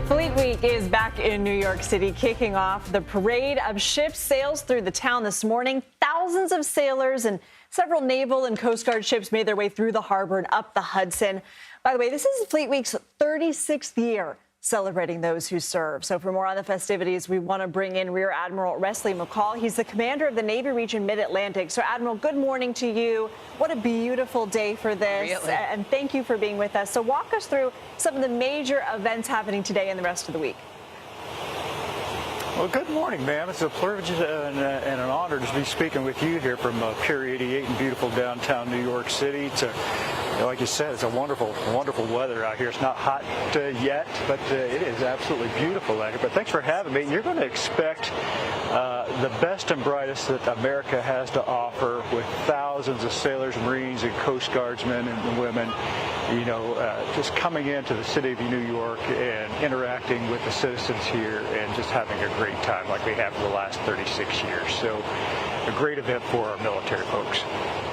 Fleet Week is back in New York City, kicking off. The parade of ships sails through the town this morning. Thousands of sailors and several naval and Coast Guard ships made their way through the harbor and up the Hudson. By the way, this is Fleet Week's 36th year celebrating those who serve. So for more on the festivities, we want to bring in Rear Admiral Wesley McCall. He's the commander of the Navy Region Mid-Atlantic. So Admiral, good morning to you. What a beautiful day for this. Really? And thank you for being with us. So walk us through some of the major events happening today and the rest of the week. Well, good morning, ma'am. It's a privilege and an honor to be speaking with you here from Pier 88 in beautiful downtown New York City. Like you said, it's a wonderful, wonderful weather out here. It's not hot yet, but it is absolutely beautiful out here. But thanks for having me. You're going to expect the best and brightest that America has to offer, with thousands of sailors, Marines, and Coast Guardsmen and women, just coming into the city of New York and interacting with the citizens here and just having a great time like we have for the last 36 years. So a great event for our military folks.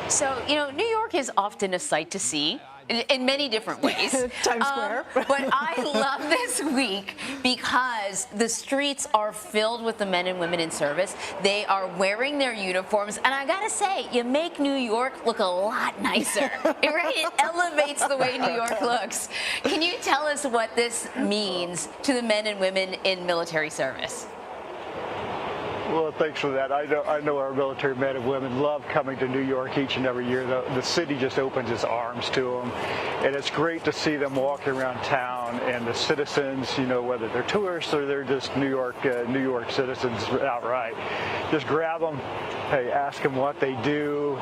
So, New York is often a sight to see in many different ways. Times Square. But I love this week because the streets are filled with the men and women in service. They are wearing their uniforms. And I got to say, you make New York look a lot nicer. Right? It elevates the way New York looks. Can you tell us what this means to the men and women in military service? Well, thanks for that. I know our military men and women love coming to New York each and every year. The city just opens its arms to them, and it's great to see them walking around town, and the citizens, whether they're tourists or they're just New York citizens outright, just grab them, hey, ask them what they do,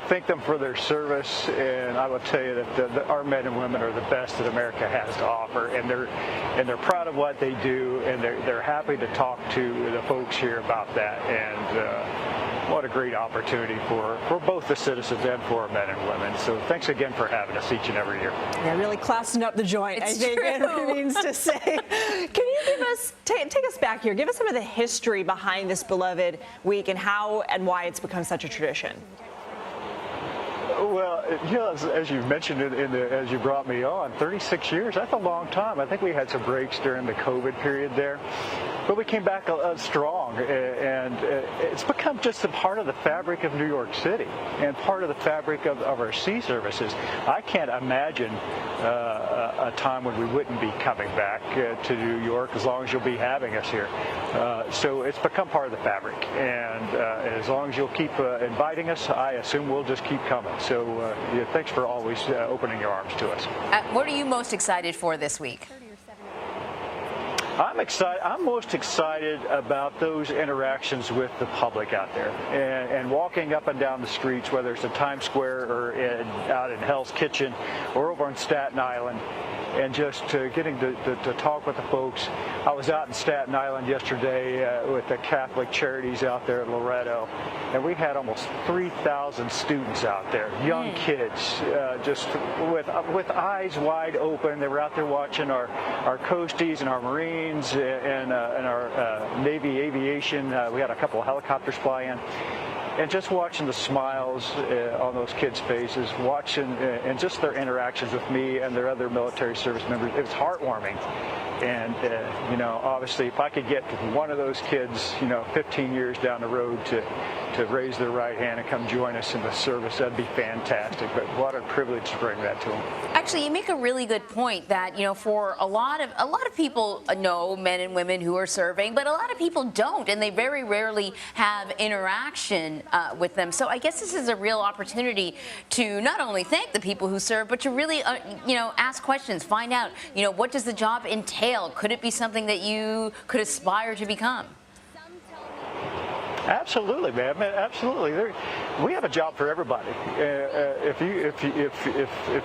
thank them for their service, and I will tell you that our men and women are the best that America has to offer, and they're proud of what they do, and they're happy to talk to the folks here about that, and what a great opportunity for both the citizens and for our men and women. So thanks again for having us each and every year. Yeah, really classing up the joint, I think it means to say. Can you give us, take us back here, give us some of the history behind this beloved week and how and why it's become such a tradition? Well, as you mentioned as you brought me on, 36 years, that's a long time. I think we had some breaks during the COVID period there, but we came back strong, and it's become just a part of the fabric of New York City and part of the fabric of our sea services. I can't imagine a time when we wouldn't be coming back to New York, as long as you'll be having us here. So it's become part of the fabric, and as long as you'll keep inviting us, I assume we'll just keep coming. So thanks for always opening your arms to us. What are you most excited for this week? I'm excited. I'm most excited about those interactions with the public out there, and walking up and down the streets, whether it's in Times Square or out in Hell's Kitchen or over on Staten Island, and just getting to talk with the folks. I was out in Staten Island yesterday with the Catholic Charities out there at Loretto, and we had almost 3,000 students out there, young kids, just with eyes wide open. They were out there watching our Coasties and our Marines and our Navy aviation. We had a couple of helicopters fly in. And just watching the smiles on those kids' faces, watching and just their interactions with me and their other military service members, it was heartwarming. And, obviously, if I could get one of those kids, 15 years down the road to raise their right hand and come join us in the service, that'd be fantastic. But what a privilege to bring that to them. Actually, you make a really good point that, for a lot of people know men and women who are serving, but a lot of people don't, and they very rarely have interaction with them. So I guess this is a real opportunity to not only thank the people who serve, but to really, ask questions, find out, what does the job entail? Could it be something that you could aspire to become? Absolutely, man. Absolutely. We have a job for everybody. If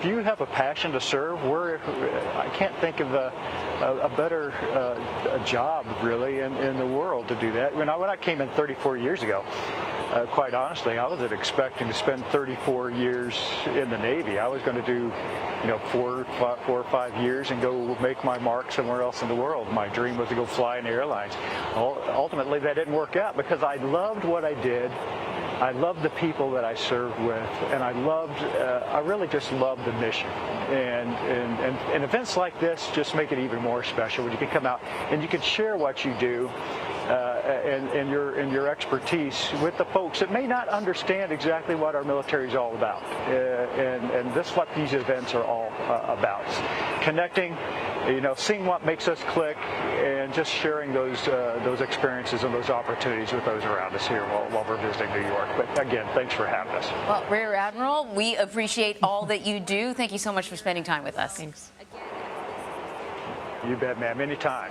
you have a passion to serve, I can't think of a better job really in the world to do that. When I came in 34 years ago, quite honestly, I wasn't expecting to spend 34 years in the Navy. I was going to do 4 or 5 years and go make my mark somewhere else in the world. My dream was to go fly in the airlines. Ultimately, that didn't work out because I loved what I did, I loved the people that I served with, and I really just loved the mission. And events like this just make it even more special when you can come out and you can share what you do and your expertise with the folks that may not understand exactly what our military is all about. And that's what these events are all about. Connecting, seeing what makes us click, and just sharing those experiences and those opportunities with those around us here while we're visiting New York. But again, thanks for having us. Well, Rear Admiral, we appreciate all that you do. Thank you so much for spending time with us. Thanks. You bet, ma'am. Anytime.